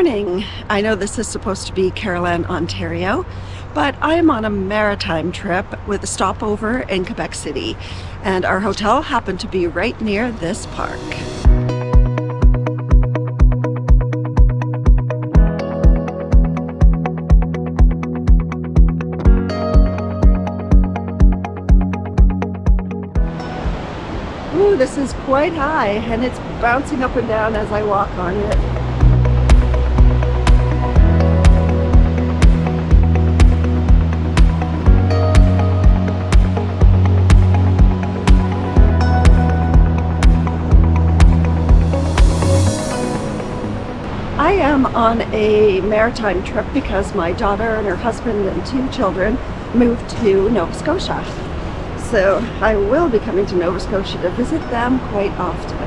morning. I know this is supposed to be Caroline, Ontario, but I am on a maritime trip with a stopover in Quebec City, and our hotel happened to be right near this park. Ooh, this is quite high, and it's bouncing up and down as I walk on it. I am on a maritime trip because my daughter and her husband and 2 children moved to Nova Scotia. So I will be coming to Nova Scotia to visit them quite often.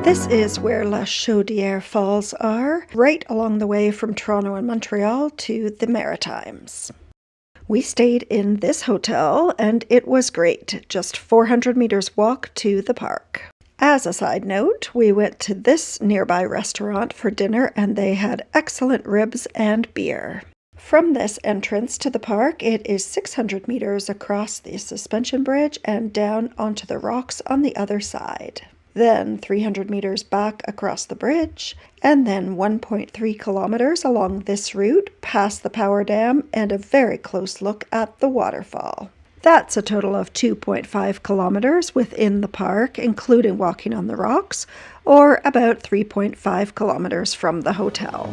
This is where La Chaudière Falls are, right along the way from Toronto and Montreal to the Maritimes. We stayed in this hotel and it was great, just 400 meters walk to the park. As a side note, we went to this nearby restaurant for dinner and they had excellent ribs and beer. From this entrance to the park, it is 600 meters across the suspension bridge and down onto the rocks on the other side. Then 300 meters back across the bridge, and then 1.3 kilometers along this route past the power dam and a very close look at the waterfall. That's a total of 2.5 kilometers within the park, including walking on the rocks, or about 3.5 kilometers from the hotel.